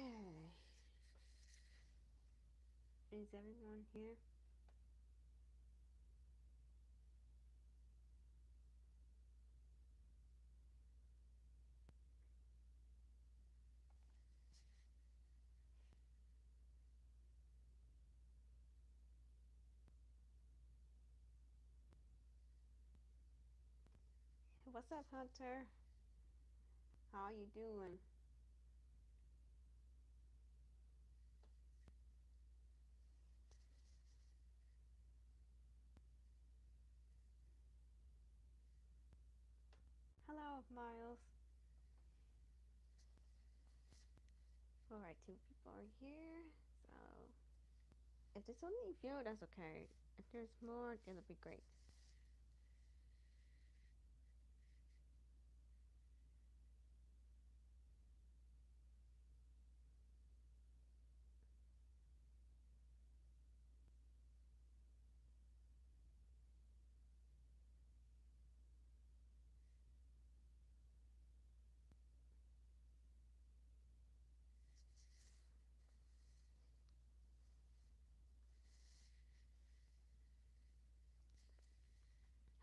Okay. Is everyone here? What's up, Hunter? How you doing? Hello, Miles. Alright, two people are here. So, if there's only a few, that's okay. If there's more, it'll be great.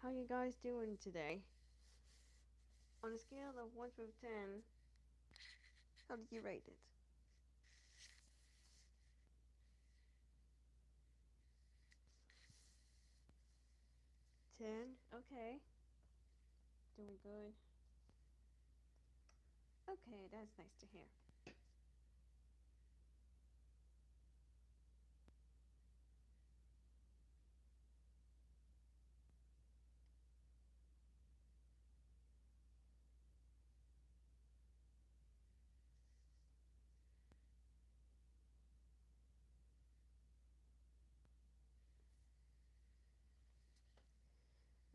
How you guys doing today? On a scale of 1 through 10, how did you rate it? 10? Okay. Doing good. Okay, that's nice to hear.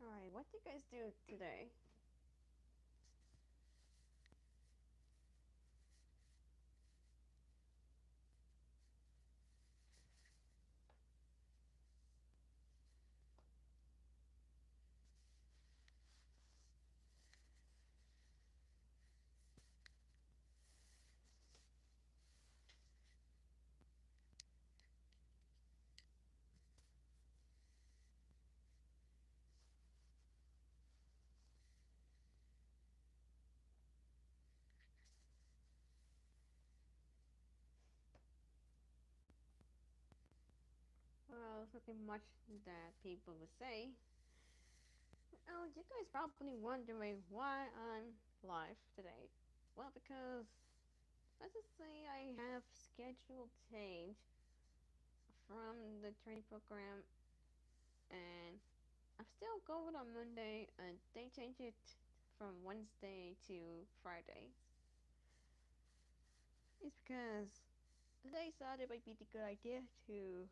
Alright, what do you guys do today? Well, nothing much that people would say. Oh, you guys probably wondering why I'm live today. Well, because let's just say I have scheduled change from the training program, and I'm still going on Monday, and they changed it from Wednesday to Friday. It's because they thought it might be the good idea to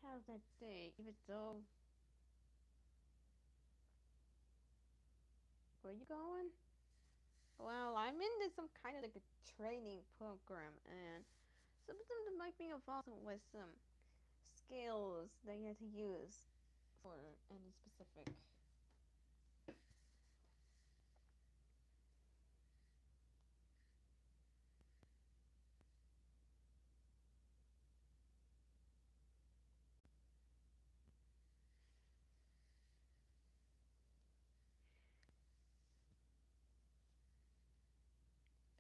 have that day, even though where you going? Well, I'm in this some kind of like a training program, and some of them might be involved with some skills that you have to use for any specific.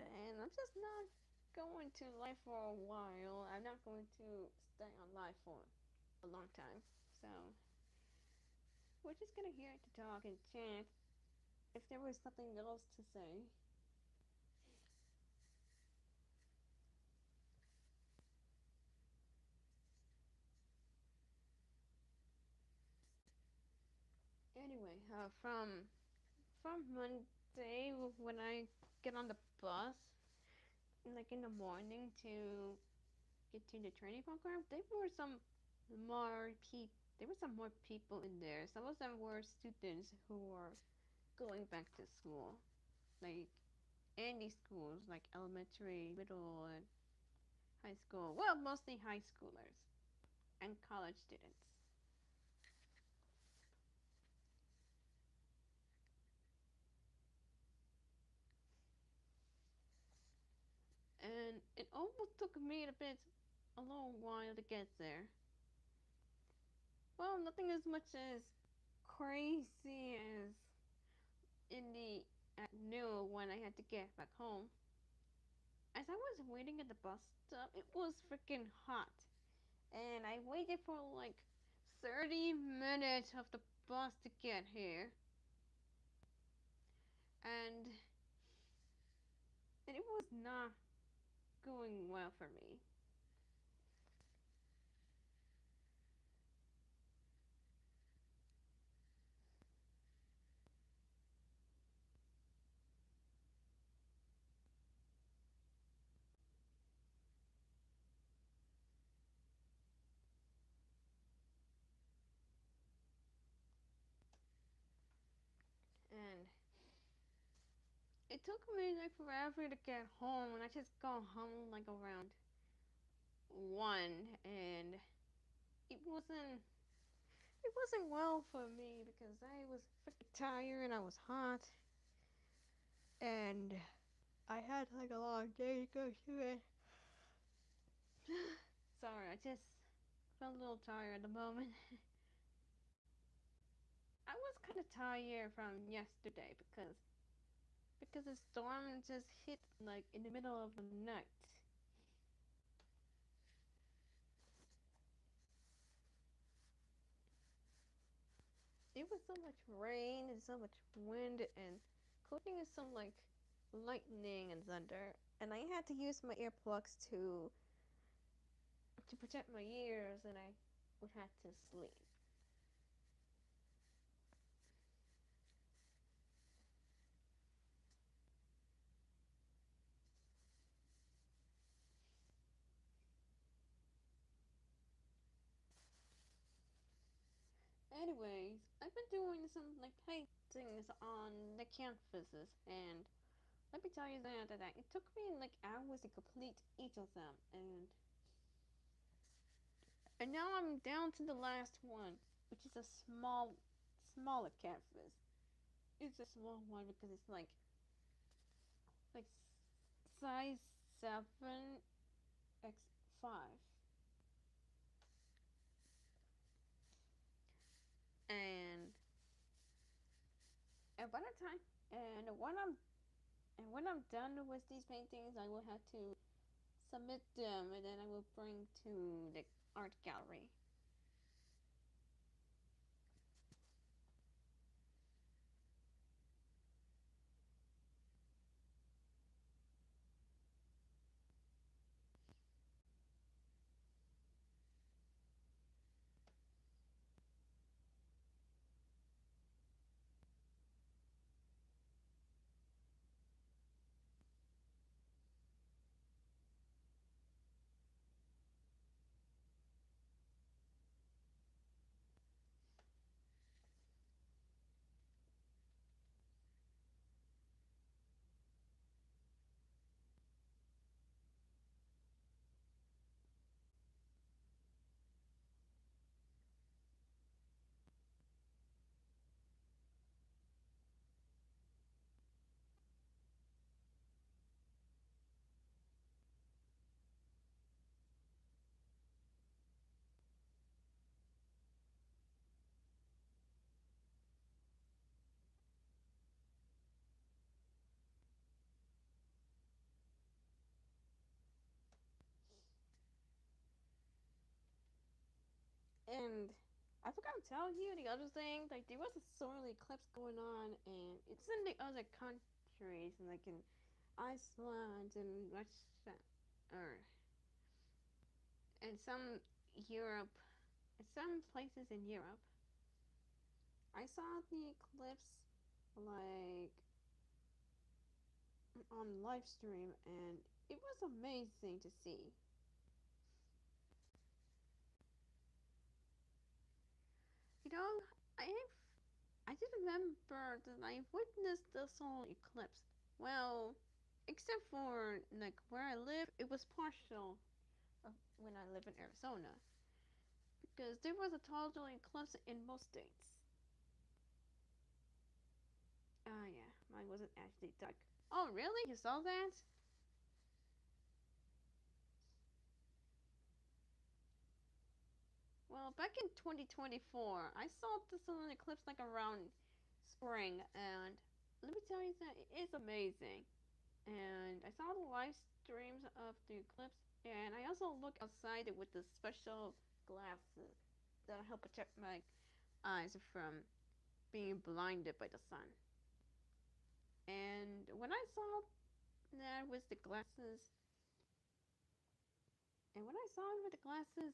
And I'm just not going to live for a while. I'm not going to stay on live for a long time. So we're just gonna hear to talk and chat. If there was something else to say. Anyway, from Monday when I get on the bus, like in the morning to get to the training program, there were some more people in there. Some of them were students who were going back to school, like any schools, like elementary, middle, and high school. Well, mostly high schoolers and college students. me a little while to get there. Well, nothing as much as crazy as in the at noon when I had to get back home. As I was waiting at the bus stop, it was freaking hot, and I waited for like 30 minutes of the bus to get here, and it was not going well for me. And it took me like forever to get home, and I just got home like around 1, and it wasn't it wasn't well for me because I was freaking tired and I was hot, and I had like a long day to go through it. Sorry, I just felt a little tired at the moment. I was kind of tired from yesterday because the storm just hit like in the middle of the night. It was so much rain and so much wind and including some like lightning and thunder, and I had to use my earplugs to protect my ears, and I would have to sleep. Anyways, I've been doing some like paintings on the canvases, and let me tell you that it took me like hours to complete each of them, and now I'm down to the last one, which is a smaller canvas. It's a small one because it's like size 7x5, and and by the time and when I'm done with these paintings, I will have to submit them, and then I will bring to the art gallery. And I forgot to tell you the other thing. Like there was a solar eclipse going on, and it's in the other countries, like in Iceland and Russia, or and some Europe, some places in Europe. I saw the eclipse like on Livestream, and it was amazing to see. You know, I I just remember that I witnessed the solar eclipse. Well, except for like where I live, it was partial when I live in Arizona because there was a total eclipse in most states. Yeah, mine wasn't actually dark. Oh, really? You saw that? Well, back in 2024, I saw the solar eclipse like around spring, and let me tell you that it is amazing. And I saw the live streams of the eclipse, and I also look outside it with the special glasses that help protect my eyes from being blinded by the sun. And when I saw that with the glasses, and when I saw it with the glasses,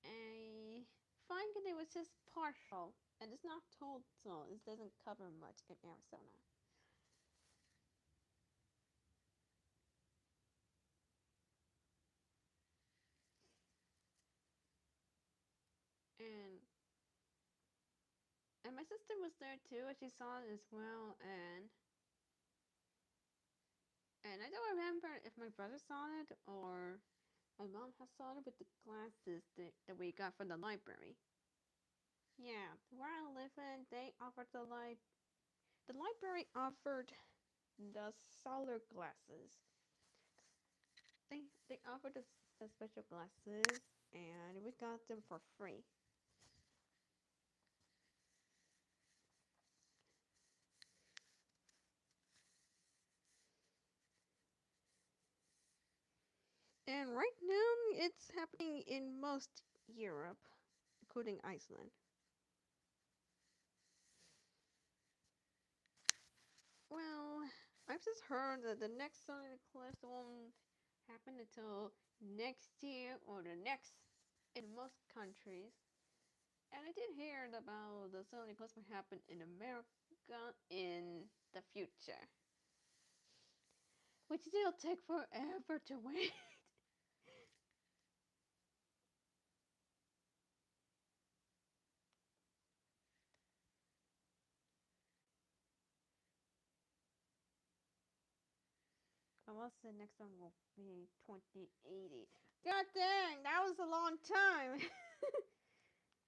I find that it was just partial, and it's not total. It doesn't cover much in Arizona. And my sister was there too, and she saw it as well. And I don't remember if my brother saw it or my mom has saw it with the glasses that we got from the library. Yeah, where I live in, they offered the library offered the solar glasses. They offered the special glasses, and we got them for free. And right now, it's happening in most Europe, including Iceland. Well, I've just heard that the next solar eclipse won't happen until next year or the next in most countries. And I did hear about the solar eclipse will happen in America in the future, which will take forever to wait. Unless the next one will be 2080. God dang, that was a long time.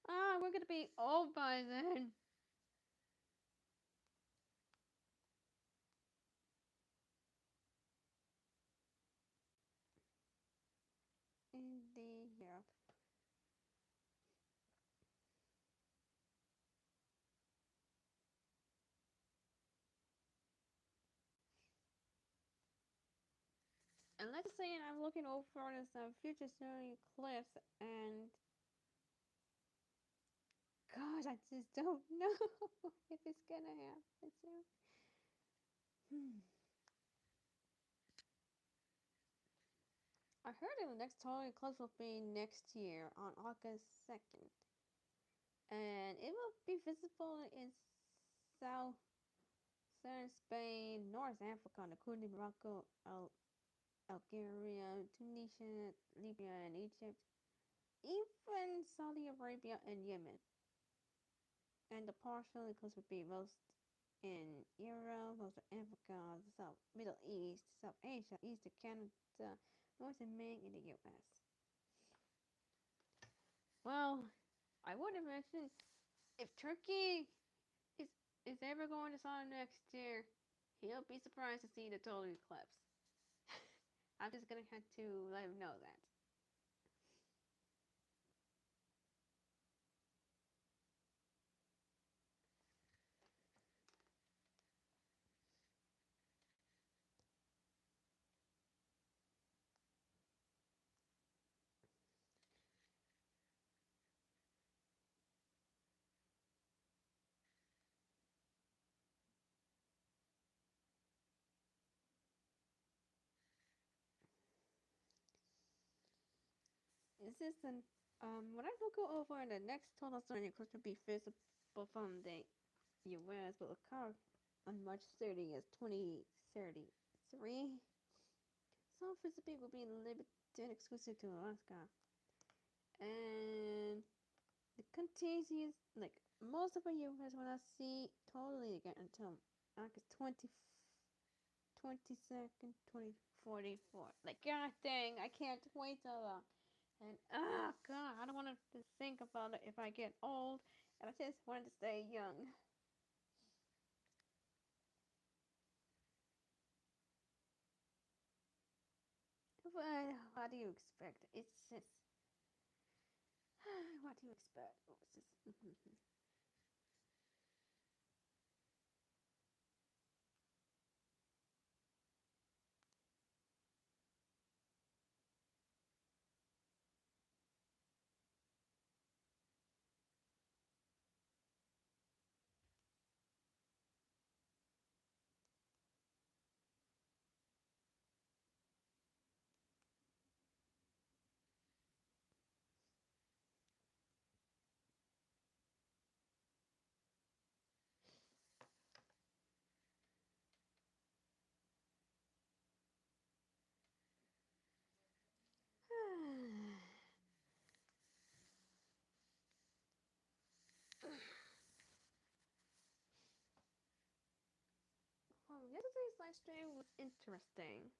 Ah, we're gonna be old by then. Indeed, yeah. And let's say I'm looking over this future solar eclipse, and God, I just don't know if it's gonna happen soon. Hmm. I heard that the next solar eclipse will be next year on August 2nd, and it will be visible in southern Spain, North Africa, including Morocco, Algeria, Tunisia, Libya, and Egypt, even Saudi Arabia and Yemen. And the partial eclipse would be most in Europe, most of Africa, the South Middle East, South Asia, East of Canada, North and Maine in the US. Well, I would imagine if Turkey is is ever going to saw next year, he'll be surprised to see the total eclipse. I'm just gonna have to let him know that. This is an when I look over the next total solar eclipse will be visible from the US will occur on March 30th, 2033. Some visibility will be limited exclusive to Alaska. And the contagious, like most of the US will not see totally again until August 22nd, 2044. Like, god dang, I can't wait so long. And, oh god, I don't want to think about it if I get old. And I just want to stay young. But what do you expect? It's just to expect? Oh, it's just. Yesterday's live stream was interesting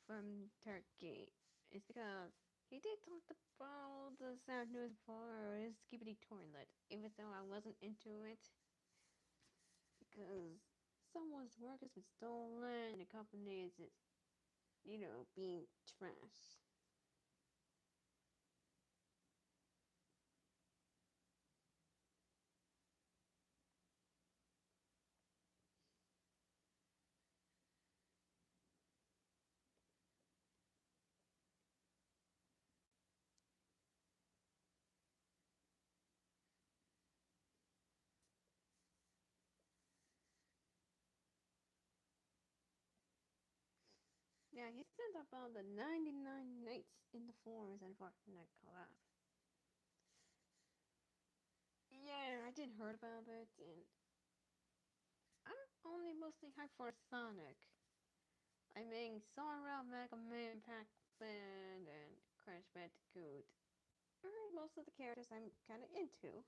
from Turkey. It's because he did talk about the sad news for his skibidi toilet, even though I wasn't into it because someone's work has been stolen and the company is, being trash. Yeah, he said about the 99 nights in the forest and Fortnite collab. Yeah, I did heard about it, and I'm only mostly hyped for Sonic. I mean, Sora, Mega Man, Pac-Man, and Crash Bandicoot are most of the characters I'm kind of into.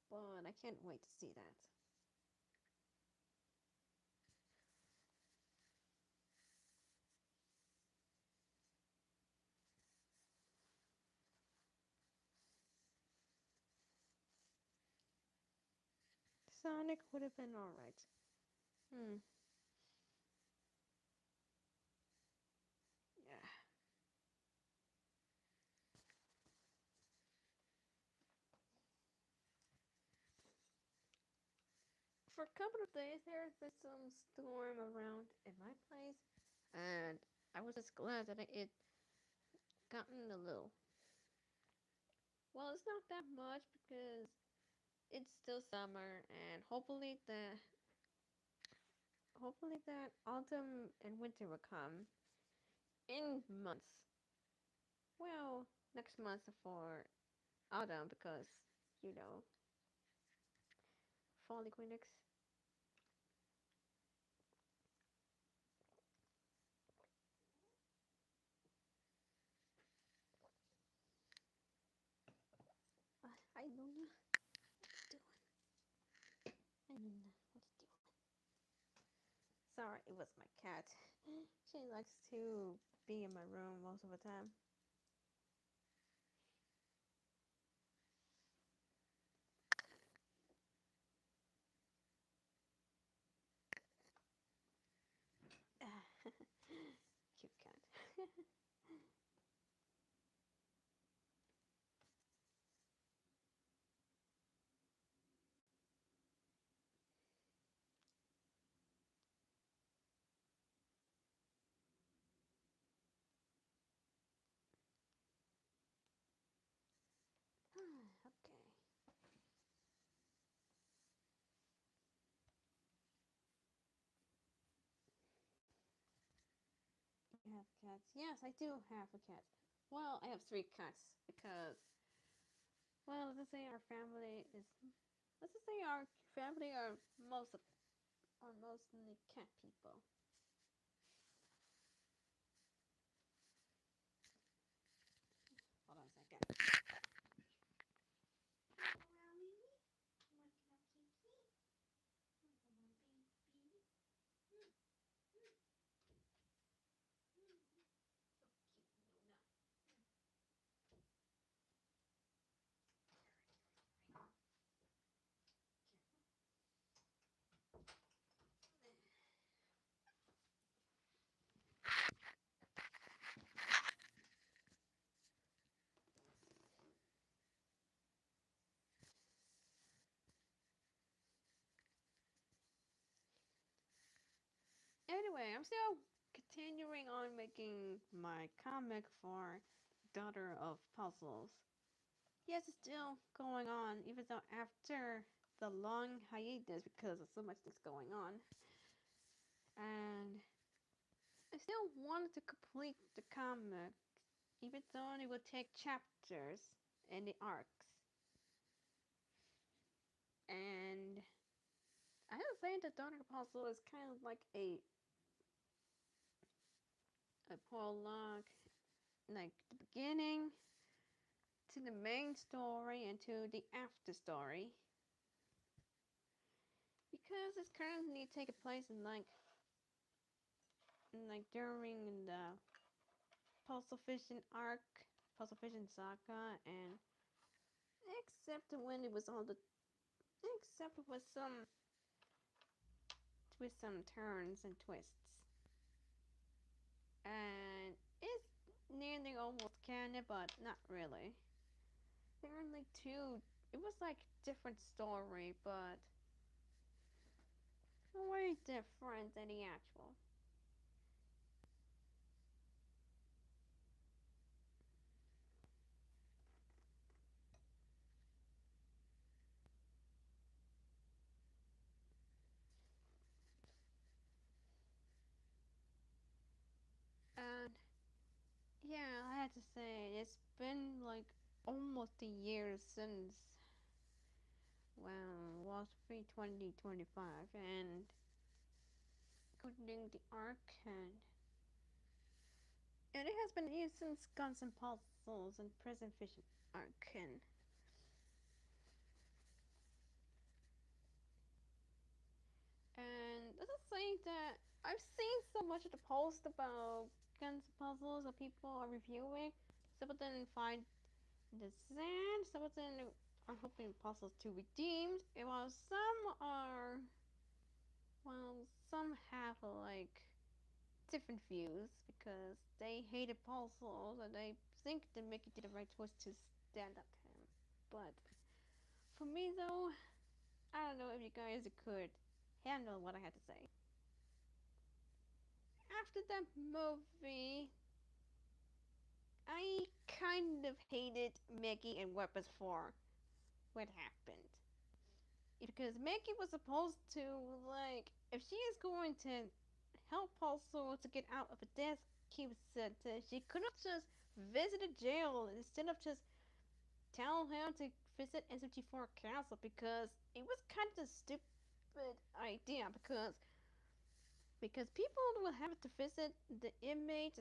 But I can't wait to see that. Sonic would have been alright. Hmm. Yeah. For a couple of days, there has been some storm around in my place, and I was just glad that it gotten a little. Well, it's not that much because it's still summer, and hopefully that autumn and winter will come in months. Well, next month for autumn because you know fall equinox. I don't know what to do. I don't know what to do. Sorry, it was my cat. She likes to be in my room most of the time. Cute cat. Okay. You have cats? Yes, I do have a cat. Well, I have three cats because, well, let's just say our family are mostly cat people. Hold on a second. Anyway, I'm still continuing on making my comic for Daughter of Puzzles. Yes, it's still going on, even though after the long hiatus because of so much that's going on. And I still wanted to complete the comic, even though it would take chapters and the arcs. And I have to say that Daughter of Puzzle is kind of like a prologue, like the beginning to the main story and to the after story. Because it's currently taking place in during the Puzzle Vision arc, Puzzle Vision saga, and except when it was all the except with some turns and twists. And it's nearly almost canon, but not really. There are only two. It was like different story, but way different than the actual. And yeah, I had to say it's been like almost a year since Wall Street 2025 and including the arc and it has been a year since Guns and Puzzles and Prison Fish arc and let's say that I've seen so much of the post about Guns and Puzzles that people are reviewing. Some of them find the sand, some of them are hoping puzzles to redeemed, and while some have like different views because they hated puzzles and they think that Mickey did the right choice to stand up to him. But for me though, I don't know if you guys could handle what I had to say. After that movie, I kind of hated Mickey and Weapons for what happened. Because Mickey was supposed to, like, if she is going to help Paulso to get out of a death keep sentence, she could have just visited jail instead of just telling him to visit SMT4 Castle because it was kind of a stupid idea because people will have to visit the inmate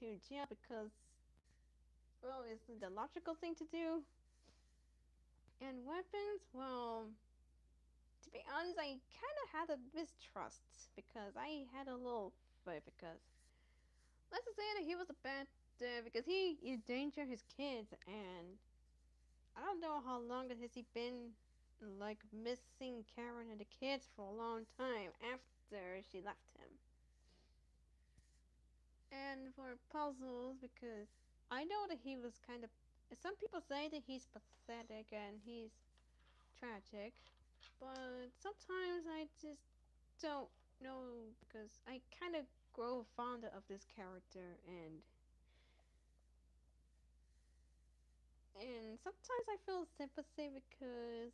to jail because well it's the logical thing to do. And weapons, well, to be honest, I kind of had a mistrust because I had a little fear because let's just say that he was a bad because he endangered his kids and I don't know how long has he been like missing Karen and the kids for a long time after she left him. And for puzzles because I know that he was kind of some people say that he's pathetic and he's tragic, but sometimes I just don't know because I kind of grow fonder of this character and sometimes I feel sympathy because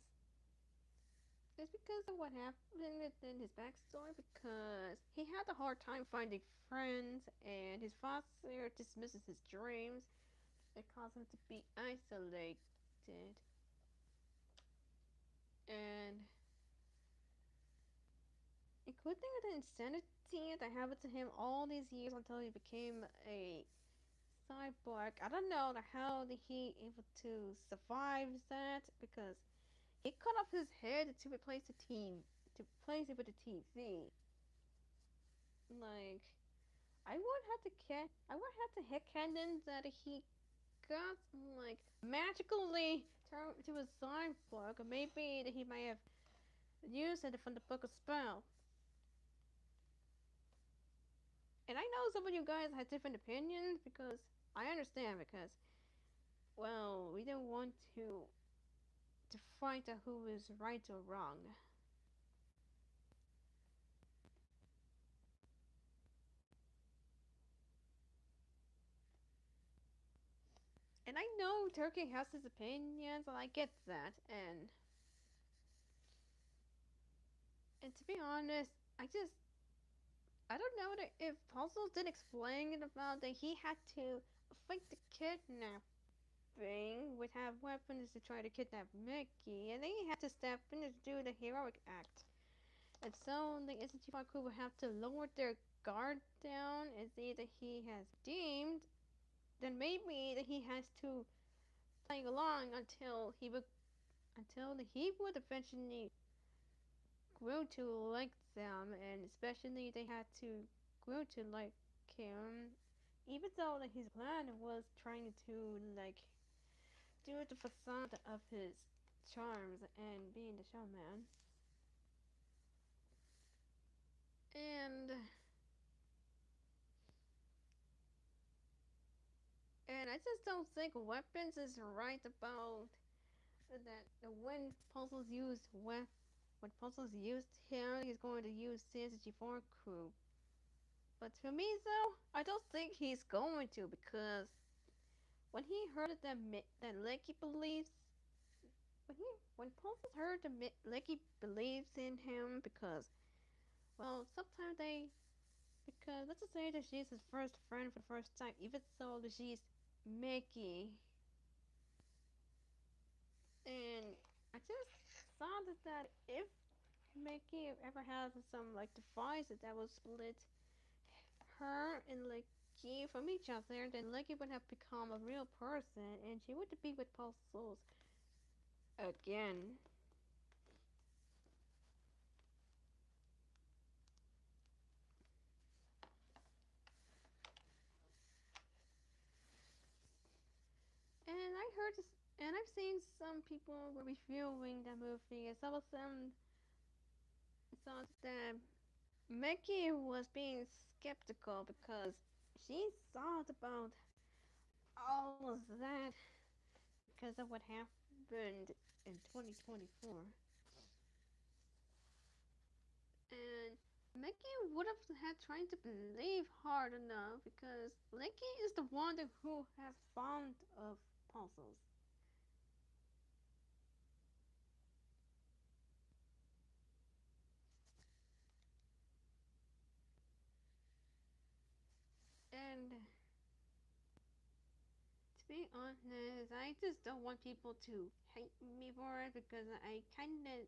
it's because of what happened in his backstory because he had a hard time finding friends and his father dismisses his dreams. It caused him to be isolated and including the insanity that happened to him all these years until he became a cyborg. I don't know how did he able to survive that because he cut off his head to replace the TV to replace it with the TV. Like I would have to headcanon that he got like magically turned to a cyborg, or maybe that he might have used it from the Book of Spell. And I know some of you guys have different opinions because I understand because well we don't want to fight out who is right or wrong. And I know Turkey has his opinions, and I get that. And to be honest, I don't know that if Puzzles did explain it about that he had to fight the kidnapping, would have weapons to try to kidnap Mickey, and then he had to step in to do the heroic act. And so the SG5 crew would have to lower their guard down and see that he has deemed, then maybe that he has to play along until he would eventually grow to like them, and especially they had to grow to like him, even though like his plan was trying to like do the facade of his charms and being the showman. And I just don't think weapons is right about that. When puzzles used him, he's going to use CSG4 crew. But for me though, I don't think he's going to, because when he heard that Lecky believes when Puzzles heard that Lecky believes in him, because well sometimes they because let's just say that she's his first friend for the first time, even though that she's Mickey. And I just thought that if Mickey ever has some like device that will split her and Lucky from each other, then Lucky would have become a real person and she would be with Puzzles again. And I heard this, and I've seen some people were reviewing the movie, and some of them thought that Mickey was being skeptical because she thought about all of that because of what happened in 2024. And Mickey would have had trying to believe hard enough because Mickey is the one who has fond of puzzles. And to be honest, I just don't want people to hate me for it because I kinda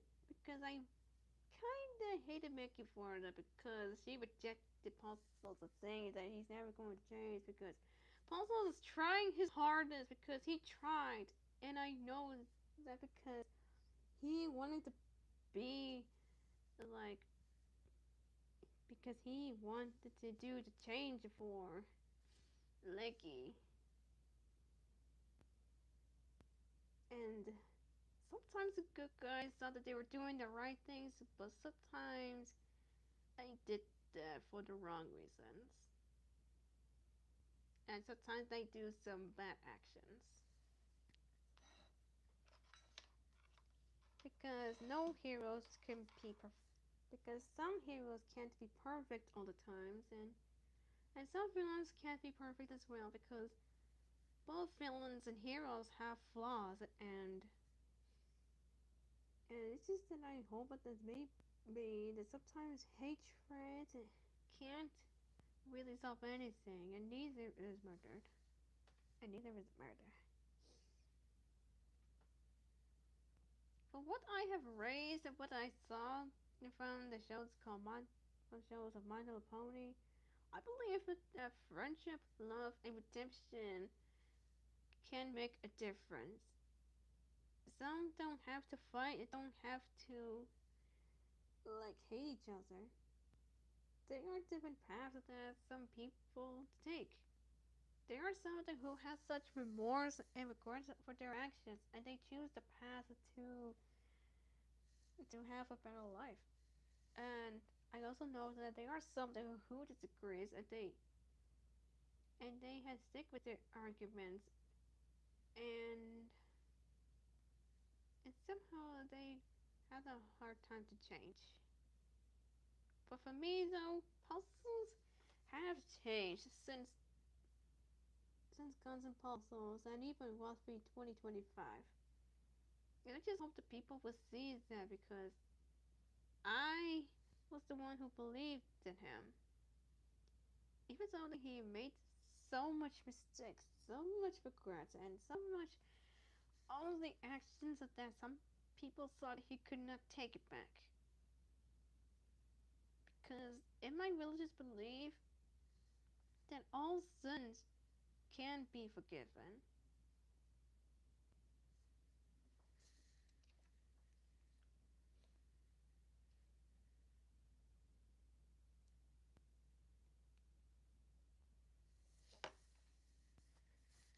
hated Mickey for it because she rejected Puzzles of saying that he's never going to change because Puzzles is trying his hardest because he tried, and I know that because he wanted to be like because he wanted to do the change for Leggy. And sometimes the good guys thought that they were doing the right things, but sometimes they did that for the wrong reasons. And sometimes they do some bad actions. Because no heroes can be because some heroes can't be perfect all the times, and some villains can't be perfect as well because both villains and heroes have flaws, and it's just that I hope that maybe that sometimes hatred can't really solve anything, and neither is murder. And neither is murder. But what I have raised and what I saw from the shows called from shows of My Little Pony, I believe that friendship, love, and redemption can make a difference. Some don't have to fight, they don't have to hate each other. There are different paths that some people take. There are some who have such remorse and regrets for their actions, and they choose the path to have a better life. And I also know that there are some who disagrees, and they had stick with their arguments, and somehow they have a hard time to change. But for me though, puzzles have changed Legends, Guns and Puzzles, and even Warfare 2025. And I just hope the people will see that because I was the one who believed in him. Even though he made so much mistakes, so much regrets, and so much all the actions that some people thought he could not take it back. Because in my religious belief that all sins can be forgiven.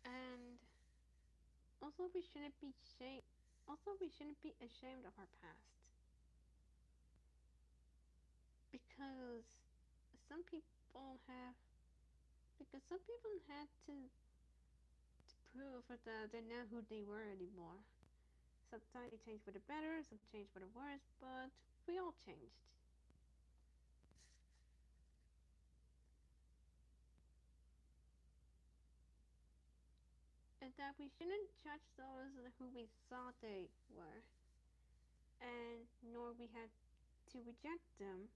And also we shouldn't be ashamed. Also we shouldn't be ashamed of our past. Because some people have because some people had to prove that they're not who they were anymore. Sometimes they change for the better, some change for the worse, but we all changed. And that we shouldn't judge those who we thought they were, and nor we had to reject them.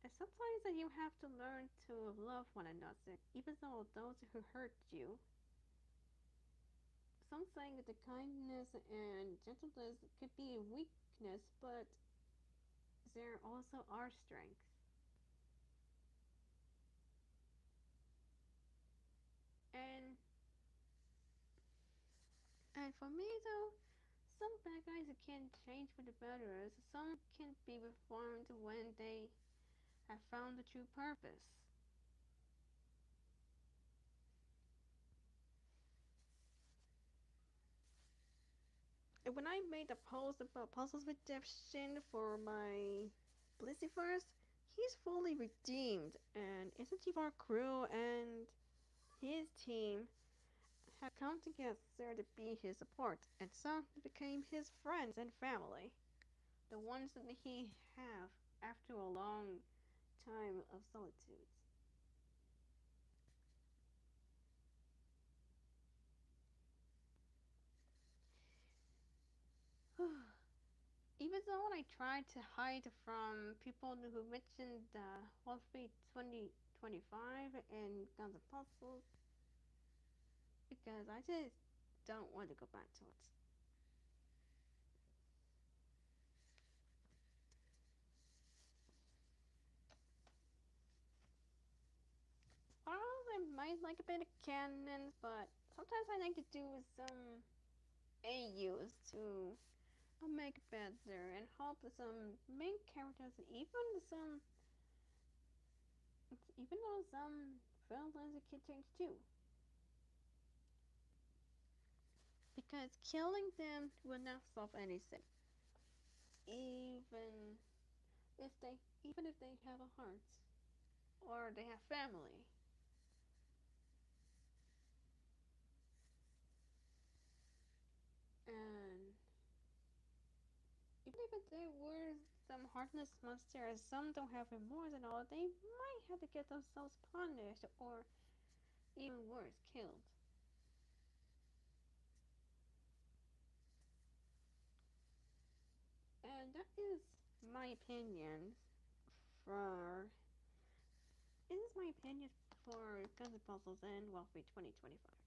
And sometimes that you have to learn to love one another, even though those who hurt you. Some saying that the kindness and gentleness could be a weakness, but there also are strengths. And and for me though, some bad guys can change for the better. Some can be reformed when they have found the true purpose. And when I made a post about Puzzles Redemption for my Blissifers, he's fully redeemed, and SMT4 crew and his team have come together to be his support, and some became his friends and family, the ones that he have after a long time of solitude. Even though I tried to hide from people who mentioned Wall Street 2025 and Guns and Puzzles, because I just don't want to go back to it. Well, I might like a bit of canon, but sometimes I like to do some AUs to make it better and help some main characters, even though some villains can change too. Because killing them will not solve anything, even if they even if they have a heart or they have family. And even if they were some heartless monsters, some don't have remorse and all, they might have to get themselves punished or even worse, killed. And that is my opinion for this is my opinion for Guns and Puzzles and Warfare 2025.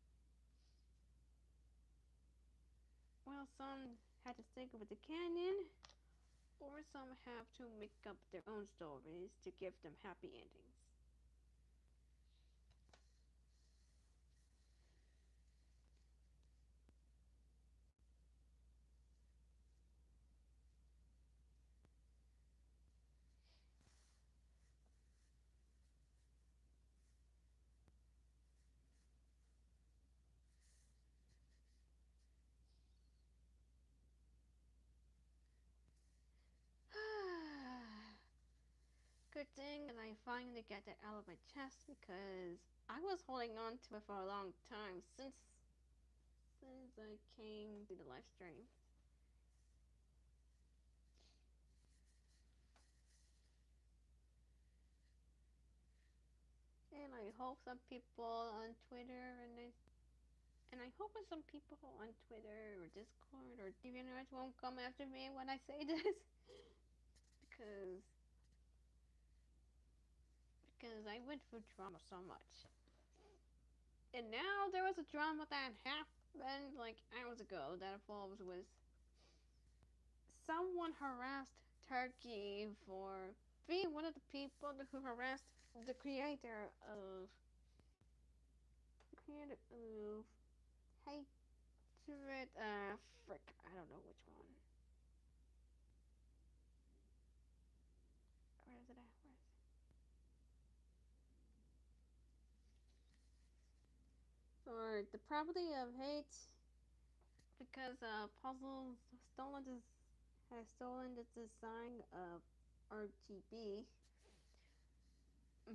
Well, some had to stick with the canon, or some have to make up their own stories to give them happy endings. Good thing that I finally get that out of my chest because I was holding on to it for a long time since I came to the live stream. And I hope some people on Twitter and I hope that some people on Twitter or Discord or DeviantArt won't come after me when I say this because I went through drama so much. And now there was a drama that happened like hours ago that involves with someone harassed Turkey for being one of the people who harassed the creator of hatred. Frick, I don't know which one. Where is it at? Where is it? For the property of hate because Puzzle has stolen the design of RGB.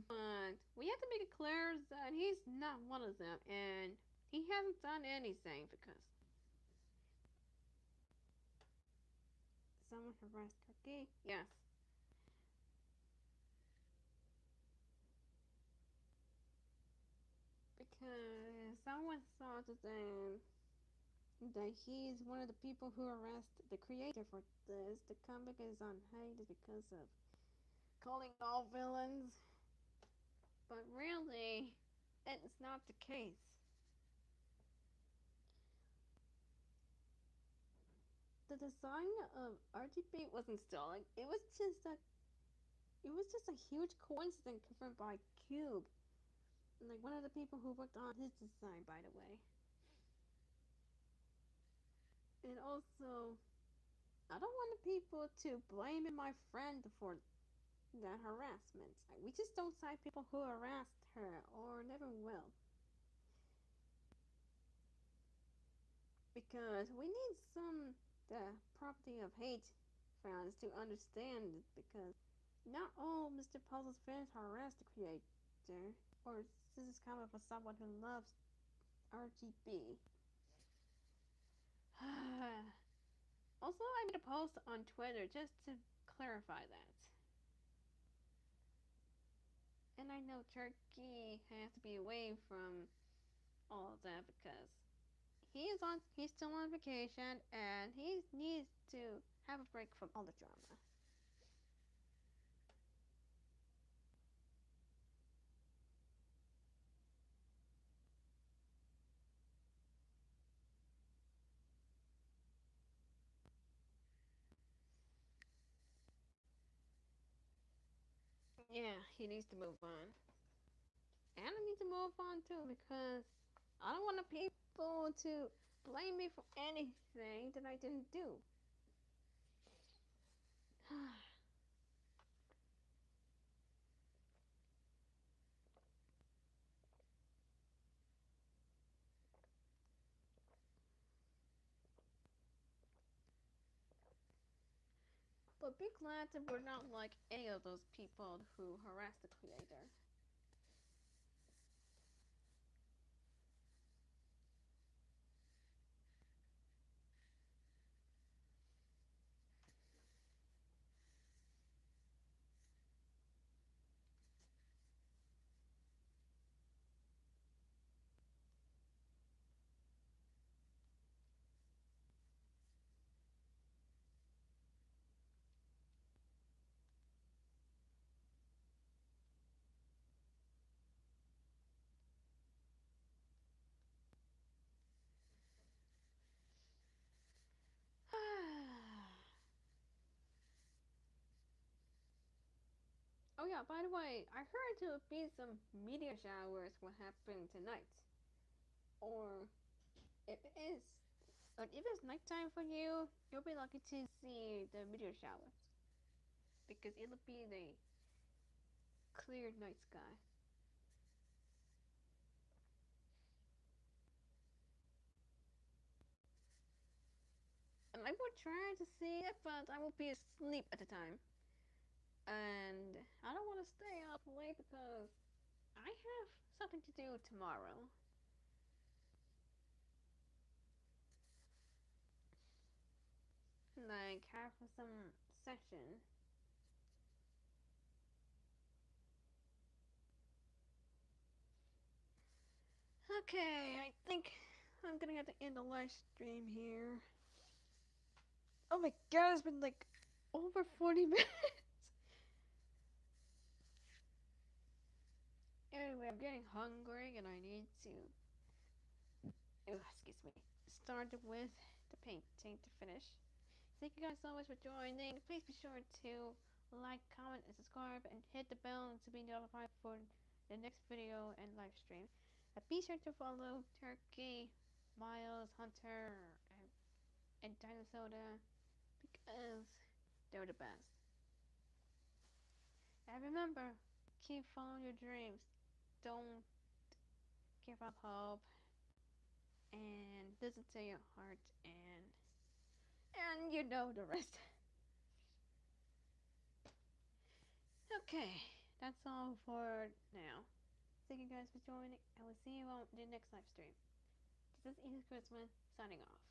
But we have to make it clear that he's not one of them, and he hasn't done anything because someone harassed Turkey. Yes, because someone thought that he's one of the people who harassed the creator for this. The comic is on hate because of calling all villains, but really, it's not the case. The design of RGB wasn't stolen. It was just a huge coincidence confirmed by Cube, like one of the people who worked on his design, by the way. And also, I don't want the people to blame my friend for that harassment. We just don't cite people who harassed her or never will. Because we need some the property of hate fans to understand it because not all Mr. Puzzle's fans harass the creator, or this is kind of for someone who loves RGB. Also, I made a post on Twitter just to clarify that. And I know Turkey has to be away from all of that because he's still on vacation and he needs to have a break from all the drama. Yeah, he needs to move on. And I need to move on too because I don't want the people to blame me for anything that I didn't do. But be glad that we're not like any of those people who harass the creator. Oh yeah, by the way, I heard there'll be some meteor showers will happen tonight. Or if it is, but if it's nighttime for you, you'll be lucky to see the meteor showers because it'll be the clear night sky. And I will try to see it, but I will be asleep at the time. And I don't want to stay up late because I have something to do tomorrow. Like have some session. Okay, I think I'm gonna have to end the live stream here. Oh my god, it's been like over 40 minutes. Anyway, I'm getting hungry and I need to, excuse me, start with the painting to finish. Thank you guys so much for joining. Please be sure to like, comment, and subscribe, and hit the bell to be notified for the next video and live stream. Be sure to follow Turkey, Miles, Hunter, and Dinosoda because they're the best. And remember, keep following your dreams. Don't give up hope, and listen to your heart, and you know the rest. Okay, that's all for now. Thank you guys for joining. I will see you on the next live stream. This is Edith Christmas signing off.